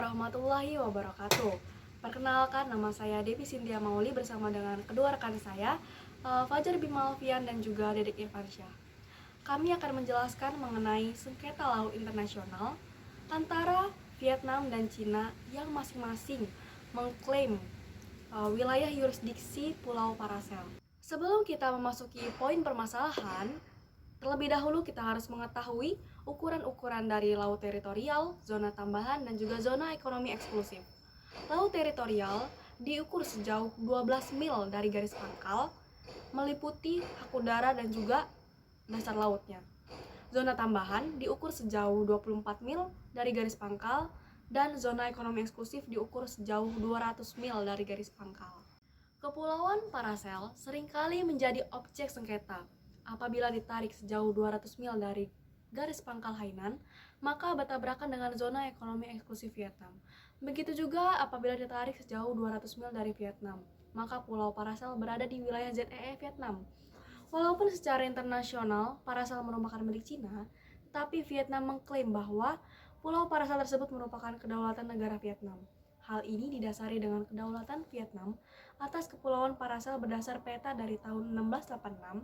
warahmatullahi wabarakatuh. Perkenalkan, nama saya Devi Cynthia Mauli bersama dengan kedua rekan saya, Fajar Bima Alfian dan juga Dedek Irfansyah. Kami akan menjelaskan mengenai sengketa laut internasional antara Vietnam dan Cina yang masing-masing mengklaim wilayah yurisdiksi Pulau Paracel. Sebelum kita memasuki poin permasalahan, terlebih dahulu kita harus mengetahui ukuran-ukuran dari laut teritorial, zona tambahan, dan juga zona ekonomi eksklusif. Laut teritorial diukur sejauh 12 mil dari garis pangkal, meliputi hak udara dan juga dasar lautnya. Zona tambahan diukur sejauh 24 mil dari garis pangkal, dan zona ekonomi eksklusif diukur sejauh 200 mil dari garis pangkal. Kepulauan Paracel seringkali menjadi objek sengketa. Apabila ditarik sejauh 200 mil dari garis pangkal Hainan, maka bertabrakan dengan zona ekonomi eksklusif Vietnam. Begitu juga apabila ditarik sejauh 200 mil dari Vietnam, maka Pulau Paracel berada di wilayah ZEE Vietnam. Walaupun secara internasional Paracel merupakan milik Cina, tapi Vietnam mengklaim bahwa Pulau Paracel tersebut merupakan kedaulatan negara Vietnam. Hal ini didasari dengan kedaulatan Vietnam atas Kepulauan Paracel berdasar peta dari tahun 1686,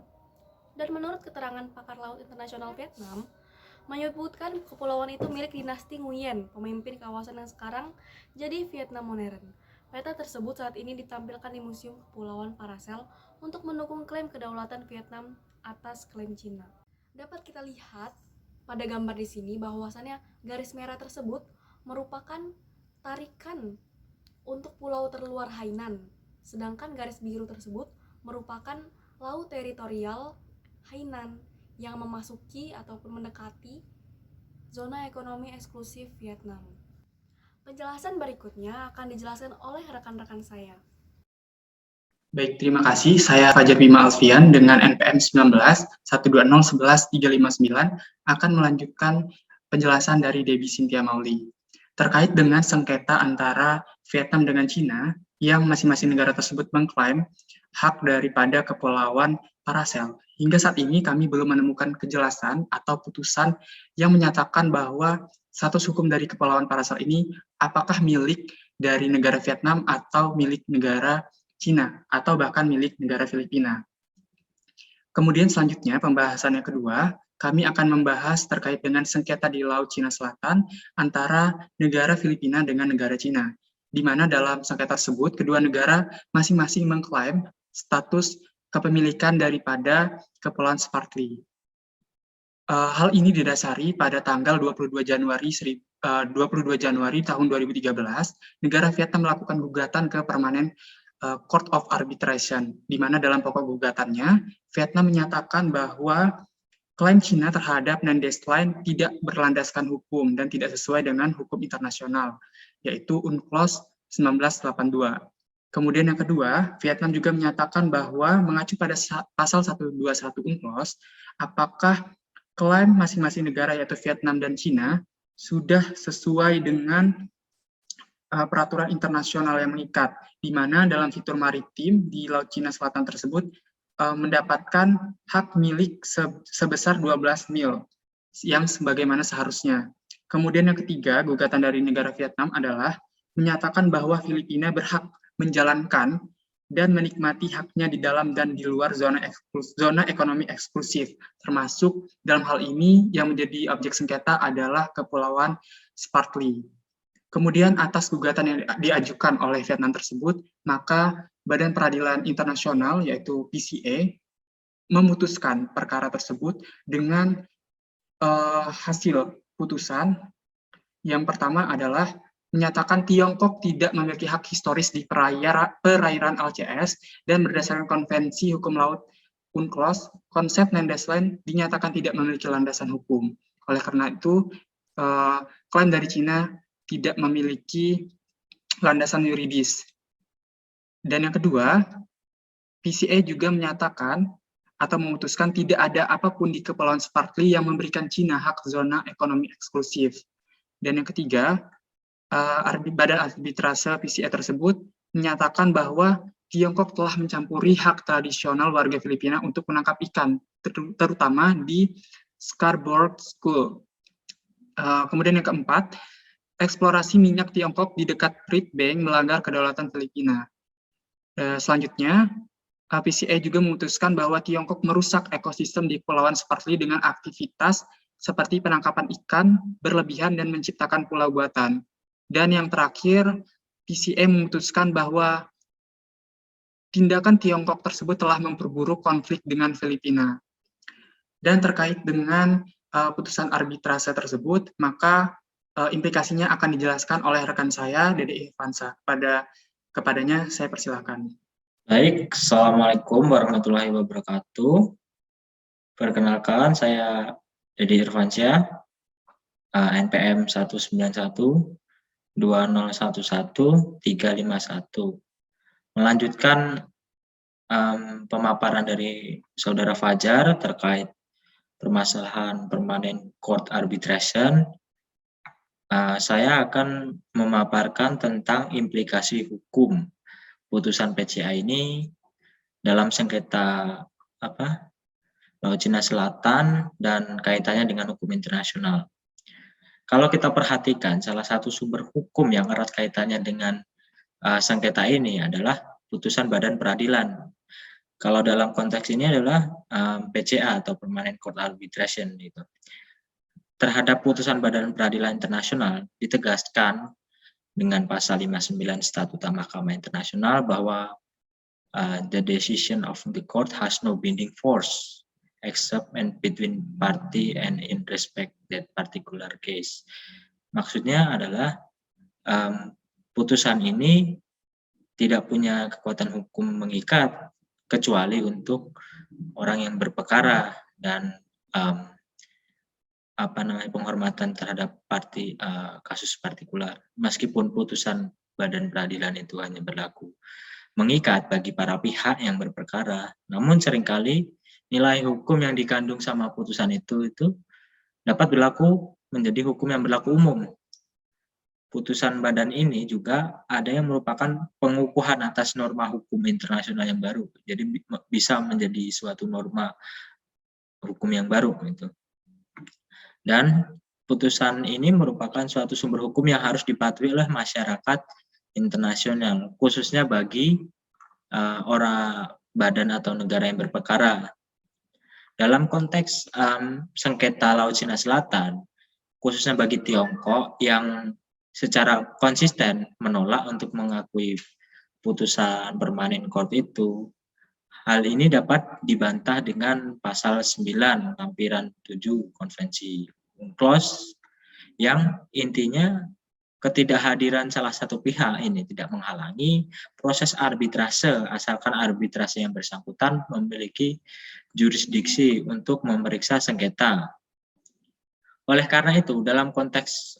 dan menurut keterangan pakar laut internasional Vietnam, menyebutkan kepulauan itu milik dinasti Nguyen, pemimpin kawasan yang sekarang jadi Vietnam modern. Peta tersebut saat ini ditampilkan di Museum Kepulauan Paracel untuk mendukung klaim kedaulatan Vietnam atas klaim Cina. Dapat kita lihat pada gambar di sini bahwasannya garis merah tersebut merupakan tarikan untuk pulau terluar Hainan, sedangkan garis biru tersebut merupakan laut teritorial Hainan yang memasuki ataupun mendekati zona ekonomi eksklusif Vietnam. Penjelasan berikutnya akan dijelaskan oleh rekan-rekan saya. Baik, terima kasih. Saya Fajar Bima Alfian dengan NPM 19 120 11 359 akan melanjutkan penjelasan dari Debbie Cynthia Mauli terkait dengan sengketa antara Vietnam dengan Cina yang masing-masing negara tersebut mengklaim hak daripada Kepulauan Paracel. Hingga saat ini kami belum menemukan kejelasan atau putusan yang menyatakan bahwa status hukum dari Kepulauan Paracel ini apakah milik dari negara Vietnam atau milik negara Cina, atau bahkan milik negara Filipina. Kemudian selanjutnya, pembahasan yang kedua, kami akan membahas terkait dengan sengketa di Laut Cina Selatan antara negara Filipina dengan negara Cina, di mana dalam sengketa tersebut, kedua negara masing-masing mengklaim status kepemilikan daripada Kepulauan Spratly. Hal ini didasari pada tanggal 22 Januari tahun 2013, negara Vietnam melakukan gugatan ke Permanent Court of Arbitration, di mana dalam pokok gugatannya, Vietnam menyatakan bahwa klaim Cina terhadap Nandes Line tidak berlandaskan hukum dan tidak sesuai dengan hukum internasional, yaitu UNCLOS 1982. Kemudian yang kedua, Vietnam juga menyatakan bahwa mengacu pada pasal 121 UNCLOS, apakah klaim masing-masing negara yaitu Vietnam dan Cina sudah sesuai dengan peraturan internasional yang mengikat, di mana dalam fitur maritim di Laut Cina Selatan tersebut mendapatkan hak milik sebesar 12 mil, yang sebagaimana seharusnya. Kemudian yang ketiga, gugatan dari negara Vietnam adalah menyatakan bahwa Filipina berhak menjalankan dan menikmati haknya di dalam dan di luar zona ekonomi eksklusif, termasuk dalam hal ini yang menjadi objek sengketa adalah Kepulauan Spratly. Kemudian atas gugatan yang diajukan oleh Vietnam tersebut, maka Badan Peradilan Internasional yaitu PCA memutuskan perkara tersebut dengan hasil putusan yang pertama adalah menyatakan Tiongkok tidak memiliki hak historis di perairan LCS dan berdasarkan Konvensi Hukum Laut UNCLOS, konsep Nandes Line dinyatakan tidak memiliki landasan hukum. Oleh karena itu, klaim dari Cina tidak memiliki landasan yuridis. Dan yang kedua, PCA juga menyatakan atau memutuskan tidak ada apapun di Kepulauan Spratly yang memberikan Cina hak zona ekonomi eksklusif. Dan yang ketiga, Badan Arbitrase PCA tersebut menyatakan bahwa Tiongkok telah mencampuri hak tradisional warga Filipina untuk menangkap ikan, terutama di Scarborough School. Kemudian yang keempat, eksplorasi minyak Tiongkok di dekat Reed Bank melanggar kedaulatan Filipina. Selanjutnya, PCA juga memutuskan bahwa Tiongkok merusak ekosistem di Kepulauan Spratly dengan aktivitas seperti penangkapan ikan berlebihan dan menciptakan pulau buatan. Dan yang terakhir, PCA memutuskan bahwa tindakan Tiongkok tersebut telah memperburuk konflik dengan Filipina. Dan terkait dengan putusan arbitrase tersebut, maka implikasinya akan dijelaskan oleh rekan saya, Dede Irfansyah. Kepadanya saya persilakan. Baik, Assalamualaikum warahmatullahi wabarakatuh. Perkenalkan, saya Dede Irfansyah, NPM 191-2011-351. Melanjutkan pemaparan dari Saudara Fajar terkait permasalahan Permanent Court Arbitration. Saya akan memaparkan tentang implikasi hukum putusan PCA ini dalam sengketa Laut Cina Selatan dan kaitannya dengan hukum internasional. Kalau kita perhatikan, salah satu sumber hukum yang erat kaitannya dengan sengketa ini adalah putusan Badan Peradilan. Kalau dalam konteks ini adalah PCA atau Permanent Court Arbitration itu. Terhadap putusan Badan Peradilan Internasional ditegaskan dengan pasal 59 Statuta Mahkamah Internasional bahwa the decision of the court has no binding force except and between party and in respect that particular case. Maksudnya adalah putusan ini tidak punya kekuatan hukum mengikat kecuali untuk orang yang berperkara dan penghormatan terhadap kasus partikular, meskipun putusan Badan Peradilan itu hanya berlaku mengikat bagi para pihak yang berperkara. Namun seringkali nilai hukum yang dikandung sama putusan itu dapat berlaku menjadi hukum yang berlaku umum. Putusan badan ini juga ada yang merupakan pengukuhan atas norma hukum internasional yang baru. Jadi bisa menjadi suatu norma hukum yang baru gitu. Dan putusan ini merupakan suatu sumber hukum yang harus dipatuhi oleh masyarakat internasional, khususnya bagi orang badan atau negara yang berperkara. Dalam konteks sengketa Laut Cina Selatan, khususnya bagi Tiongkok yang secara konsisten menolak untuk mengakui putusan Permanent Court itu, hal ini dapat dibantah dengan pasal 9 lampiran 7 Konvensi UNCLOS yang intinya ketidakhadiran salah satu pihak ini tidak menghalangi proses arbitrase asalkan arbitrase yang bersangkutan memiliki jurisdiksi untuk memeriksa sengketa. Oleh karena itu, dalam konteks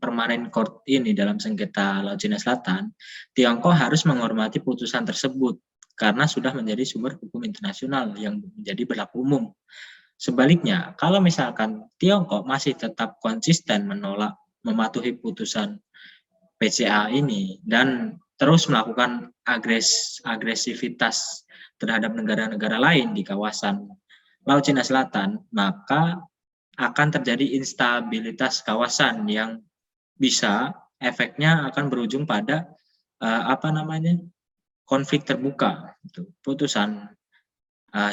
Permanent Court ini dalam sengketa Laut Cina Selatan, Tiongkok harus menghormati putusan tersebut karena sudah menjadi sumber hukum internasional yang menjadi berlaku umum. Sebaliknya, kalau misalkan Tiongkok masih tetap konsisten menolak mematuhi putusan PCA ini dan terus melakukan agresivitas terhadap negara-negara lain di kawasan Laut Cina Selatan, maka akan terjadi instabilitas kawasan yang bisa efeknya akan berujung pada konflik terbuka. Putusan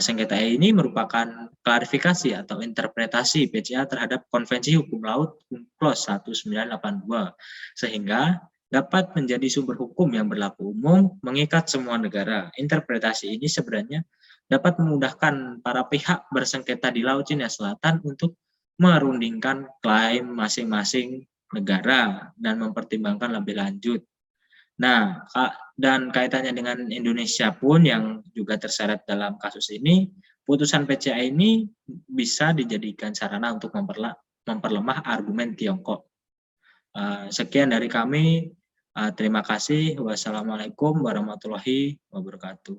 sengketa ini merupakan klarifikasi atau interpretasi PCA terhadap Konvensi Hukum Laut UNCLOS 1982 sehingga dapat menjadi sumber hukum yang berlaku umum mengikat semua negara. Interpretasi ini sebenarnya dapat memudahkan para pihak bersengketa di Laut Cina Selatan untuk merundingkan klaim masing-masing negara dan mempertimbangkan lebih lanjut. Nah, dan kaitannya dengan Indonesia pun yang juga terseret dalam kasus ini, putusan PCA ini bisa dijadikan sarana untuk memperlemah argumen Tiongkok. Sekian dari kami, terima kasih. Wassalamualaikum warahmatullahi wabarakatuh.